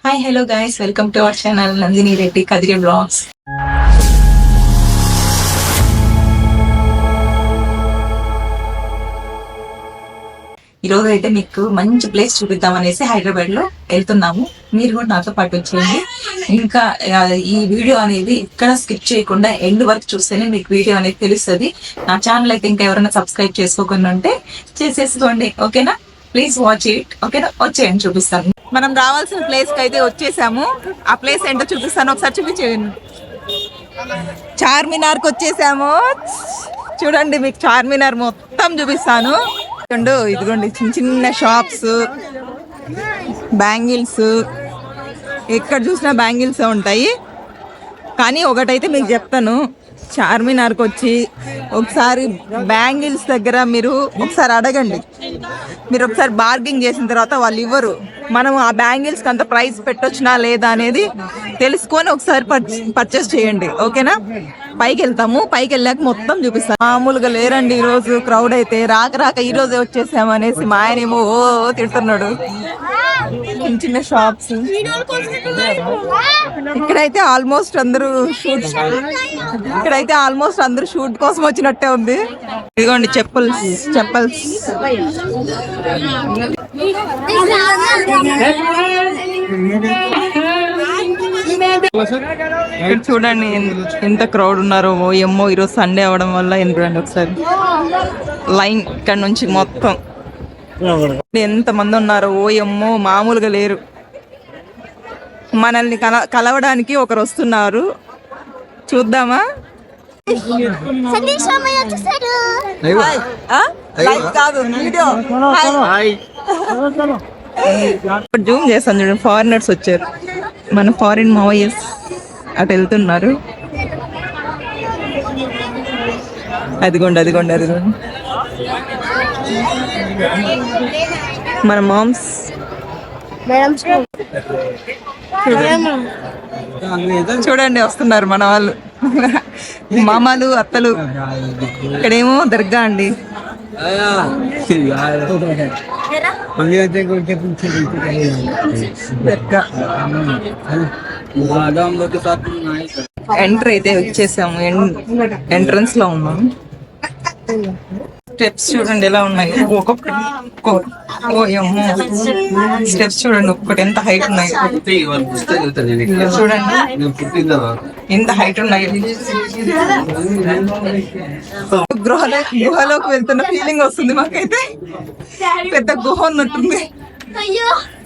Hi hello guys, welcome to our channel Nandini Reddy Kadiri blogs. ఈరోజు అయితే మీకు మంచి ప్లేస్ చూపిద్దాం అనేసి హైదరాబాద్ లో వెళ్తున్నాము. మీరు కూడా నాతో పాటు వచ్చేయండి. ఇంకా ఈ వీడియో అనేది ఇక్కడ స్కిప్ చేయకుండా ఎండ్ వరకు చూస్తేనే మీకు వీడియో అనేది తెలుస్తుంది. నా ఛానల్ అయితే ఇంకా ఎవరైనా సబ్స్క్రైబ్ చేసుకోకుండా ఉంటే చేసేసుకోండి, ఓకేనా? ప్లీజ్ వాచ్ ఇట్, ఓకేనా? వచ్చేయండి, చూపిస్తాను. మనం రావాల్సిన ప్లేస్ కి అయితే వచ్చేసాము. ఆ ప్లేస్ ఏంటో చూపిస్తాను, ఒకసారి చూపించేయండి. చార్మినార్ కి వచ్చేసాము. చూడండి, మీకు చార్మినార్ మొత్తం చూపిస్తాను. ఇదిగోండి చిన్న చిన్న షాప్స్, బ్యాంగిల్స్, ఎక్కడ చూసినా బ్యాంగిల్స్ ఉంటాయి. కానీ ఒకటైతే మీకు చెప్తాను, చార్మినార్కి వచ్చి ఒకసారి బ్యాంగిల్స్ దగ్గర మీరు ఒకసారి అడగండి. మీరు ఒకసారి బార్గింగ్ చేసిన తర్వాత వాళ్ళు ఇవ్వరు. మనం ఆ బ్యాంగిల్స్కి అంత ప్రైస్ పెట్టొచ్చునా లేదా అనేది తెలుసుకొని ఒకసారి పర్చేస్ చేయండి, ఓకేనా? పైకి వెళ్తాము, పైకి వెళ్ళాక మొత్తం చూపిస్తాను. మామూలుగా లేరండి ఈరోజు క్రౌడ్ అయితే. రాక ఈ రోజే వచ్చేసాము అనేసి మా ఆయనేమో తిడుతున్నాడు. చిన్న చిన్న షాప్స్. ఇక్కడైతే ఆల్మోస్ట్ అందరూ షూట్ కోసం వచ్చినట్టే ఉంది. ఇదిగోండి చెప్పల్స్. ఇక్కడ చూడండి ఎంత క్రౌడ్ ఉన్నారో. ఏమో ఈరోజు సండే అవడం వల్ల చూడండి ఒకసారి లైన్ ఇక్కడ నుంచి మొత్తం ఎంత మంది ఉన్నారో. ఏమో మామూలుగా లేరు. మనల్ని కలవడానికి ఒకరు వస్తున్నారు, చూద్దామా? కాదు, జూమ్ చేస్తాను చూడండి. ఫారినర్స్ వచ్చారు, మన ఫారిన్ మావయ్యస్ అటు వెళ్తున్నారు. అదిగోండి మన మామ్స్. చూడండి వస్తున్నారు మన వాళ్ళు, మామలు అత్తలు. ఇక్కడేమో దర్గా అండి. ఎంటర్ అయితే వచ్చేసాము. ఎంట్రన్స్ లో ఉన్నాము. స్టెప్స్ చూడండి ఎలా ఉన్నాయి. స్టెప్స్ చూడండి, ఒక్కటి ఎంత హైట్ ఉన్నాయి. చూడండి ఎంత హైట్ ఉన్నాయి. గుహలోకి వెళ్తున్న ఫీలింగ్ వస్తుంది మాకైతే. పెద్ద గుహ ఉన్నట్టుంది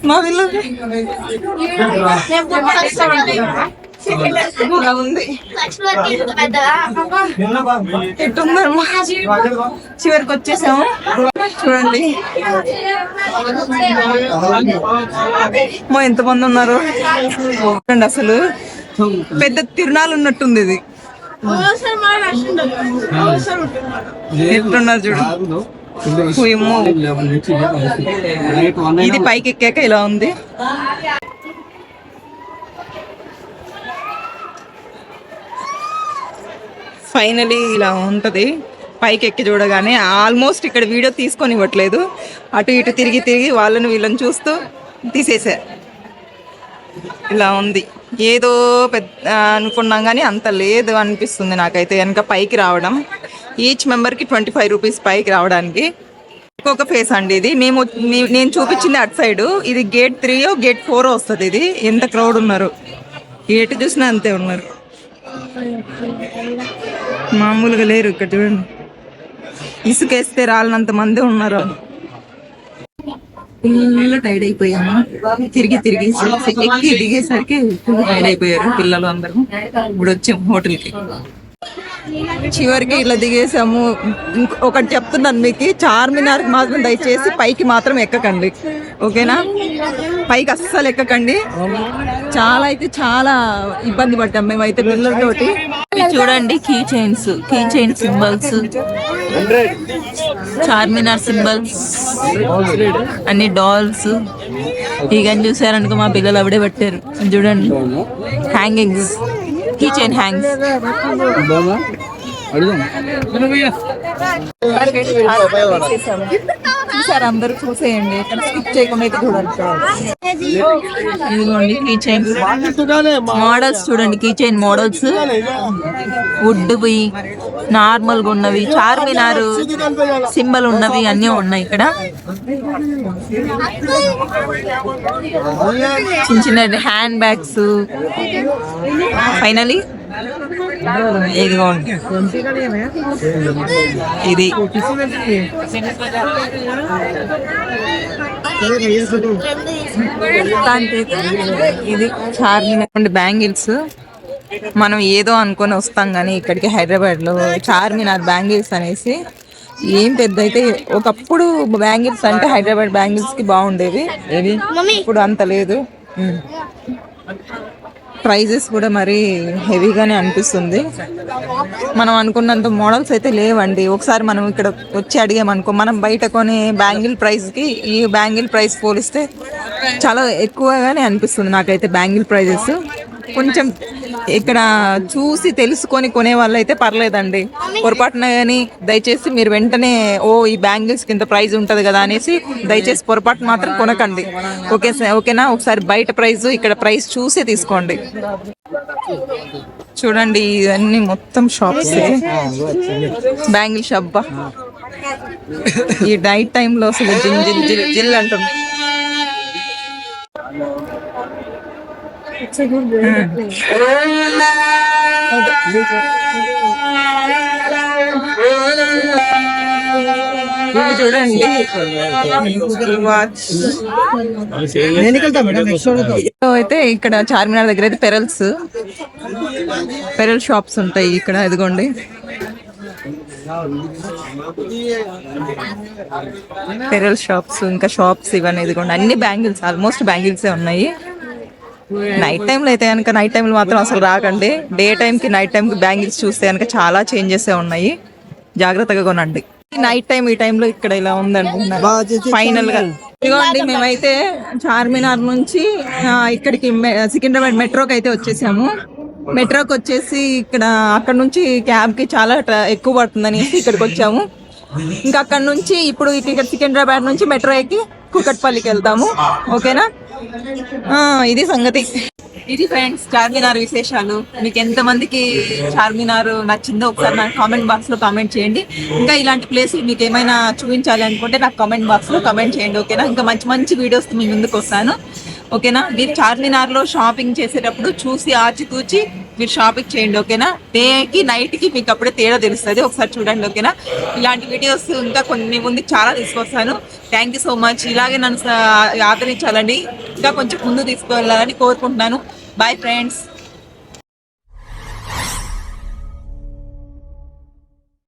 మా వీళ్ళకి. ఉంది ఎట్టుందమ్మా. చివరికి వచ్చేసాము. చూడండి ఎంతమంది ఉన్నారు చూడండి. అసలు పెద్ద తిరునాళ్ళు ఉన్నట్టుంది ఇది. ఎట్లున్నారు చూడు. ఇది పైకి ఎక్కాక ఇలా ఉంది. ఫైనలీ ఇలా ఉంటుంది. పైకి ఎక్కి చూడగానే ఆల్మోస్ట్ ఇక్కడ వీడియో తీసుకొని ఇవ్వట్లేదు. అటు ఇటు తిరిగి వాళ్ళని వీళ్ళని చూస్తూ తీసేసా. ఇలా ఉంది. ఏదో పెద్ద అనుకున్నాం కానీ అంత లేదు అనిపిస్తుంది నాకైతే. వెనక పైకి రావడం ఈచ్ మెంబర్కి 25 రూపీస్ పైకి రావడానికి. ఇంకొక ఫేస్ అండి ఇది. నేను చూపించింది అటు సైడు. ఇది గేట్ 3 గేట్ 4 వస్తుంది. ఇది ఎంత క్రౌడ్ ఉన్నారు, ఎటు చూసినా అంతే ఉన్నారు. మామూలుగా లేరు. ఇక్కడ చూడండి, ఇసుకేస్తే రాలినంత మంది ఉన్నారు. ఫుల్ టైర్డ్ అయిపోయాము. తిరిగి ఎక్కి దిగేసరికి ఫుల్ టైర్డ్ అయిపోయారు పిల్లలు అందరూ. ఇప్పుడు వచ్చాము హోటల్కి. చివరికి ఇలా దిగేసాము. ఒకటి చెప్తున్నాను మీకు, చార్మినార్కి మాత్రం దయచేసి పైకి మాత్రం ఎక్కకండి, ఓకేనా? పైకి అస్సలు ఎక్కకండి. చాలా ఇబ్బంది పడ్డాం మేమైతే పిల్లలతోటి. చూడండి key chain symbols, Charminar symbols, అన్ని డాల్స్. ఇక చూసారనుకో మా పిల్లలు అవిడే పట్టారు. చూడండి హ్యాంగింగ్స్, కీ చైన్ హ్యాంగ్స్. చూసారు అందరూ, చూసేయండి, ఇక్కడ స్కిప్ చేయకుండా అయితే చూడండి. ఇదిగోండి కీ చైన్ మోడల్స్ చూడండి, కీ చైన్ మోడల్స్ వుడ్వి, నార్మల్గా ఉన్నవి, చార్మినార్ సింబల్ ఉన్నవి అన్నీ ఉన్నాయి ఇక్కడ. చిన్న చిన్న హ్యాండ్ బ్యాగ్స్. ఫైనలీ ఇదిగోండి, ఇది ఇది చార్మినార్ బ్యాంగిల్స్. మనం ఏదో అనుకొని వస్తాం కానీ ఇక్కడికి హైదరాబాద్లో చార్మినార్ బ్యాంగిల్స్ అనేసి ఏం పెద్ద అయితే. ఒకప్పుడు బ్యాంగిల్స్ అంటే హైదరాబాద్ బ్యాంగిల్స్ కి బాగుండేవి, ఇప్పుడు అంత లేదు. ప్రైజెస్ కూడా మరి హెవీగానే అనిపిస్తుంది. మనం అనుకున్నంత మోడల్స్ అయితే లేవండి. ఒకసారి మనం ఇక్కడ వచ్చి అడిగామనుకో, మనం బయట కొనే బ్యాంగిల్ ప్రైస్కి ఈ బ్యాంగిల్ ప్రైస్ పోలిస్తే చాలా ఎక్కువగానే అనిపిస్తుంది నాకైతే. బ్యాంగిల్ ప్రైజెస్ కొంచెం ఇక్కడ చూసి తెలుసుకొని కొనే వాళ్ళు అయితే పర్లేదండి. పొరపాటున కానీ దయచేసి మీరు వెంటనే ఈ బ్యాంగిల్స్కి ఇంత ప్రైస్ ఉంటుంది కదా అనేసి దయచేసి పొరపాటు మాత్రం కొనకండి. ఓకేనా? ఒకసారి బయట ప్రైస్ ఇక్కడ ప్రైస్ చూసి తీసుకోండి. చూడండి ఇవన్నీ మొత్తం షాప్స్, బ్యాంగిల్ షాప్. ఈ నైట్ టైంలో అసలు జిల్ జిల్ జిల్ జిల్ అంటుంది. చూడండి అయితే ఇక్కడ చార్మినార్ దగ్గర అయితే పెరల్ షాప్స్ ఉంటాయి ఇక్కడ. ఇదిగోండి పెరల్ షాప్స్, ఇంకా షాప్స్ ఇవన్నీ. ఇదిగోండి అన్ని బ్యాంగిల్స్, ఆల్మోస్ట్ బ్యాంగిల్సే ఉన్నాయి. నైట్ టైంలో అయితే కనుక, నైట్ టైంలో మాత్రం అసలు రాకండి. డే టైంకి నైట్ టైంకి బ్యాంగిల్స్ చూస్తే కనుక చాలా చేంజెస్ ఉన్నాయి. జాగ్రత్తగా కొనండి. నైట్ టైం ఈ టైంలో ఇక్కడ ఇలా ఉందండి. ఫైనల్ గా ఇదిగోండి మేమైతే చార్మినార్ నుంచి ఇక్కడికి సికింద్రాబాద్ మెట్రోకి అయితే వచ్చేసాము. మెట్రోకి వచ్చేసి ఇక్కడ అక్కడ నుంచి క్యాబ్ కి చాలా ఎక్కువ పడుతుందని ఇక్కడికి వచ్చాము. ఇంకా అక్కడ నుంచి ఇప్పుడు ఇక్కడ సికింద్రాబాద్ నుంచి మెట్రో ఎక్కి కూకట్పల్లికి వెళ్తాము. ఓకేనా? ఇది సంగతి. ఇది ఫ్రెండ్స్ చార్మినార్ విశేషాలు. మీకు ఎంతమందికి చార్మినార్ నచ్చిందో ఒకసారి నాకు కామెంట్ బాక్స్ లో కామెంట్ చేయండి. ఇంకా ఇలాంటి ప్లేస్ మీకు ఏమైనా చూపించాలి అనుకుంటే నాకు కామెంట్ బాక్స్ లో కామెంట్ చేయండి. ఓకేనా? ఇంకా మంచి మంచి వీడియోస్ మీ ముందుకు వస్తాను. ఓకేనా? మీరు చార్మినార్ లో షాపింగ్ చేసేటప్పుడు చూసి ఆచితూచి మీరు షాపింగ్ చేయండి. ఓకేనా? డేకి నైట్కి మీకు అప్పుడే తేడా తెలుస్తుంది. ఒకసారి చూడండి. ఓకేనా? ఇలాంటి వీడియోస్ ఇంకా కొన్ని ముందుకు చాలా తీసుకొస్తాను. Thank you so much. ఇలాగే నన్ను ఆదరించాలండి, ఇంకా కొంచెం ముందు తీసుకువెళ్ళాలని కోరుకుంటున్నాను. Bye friends.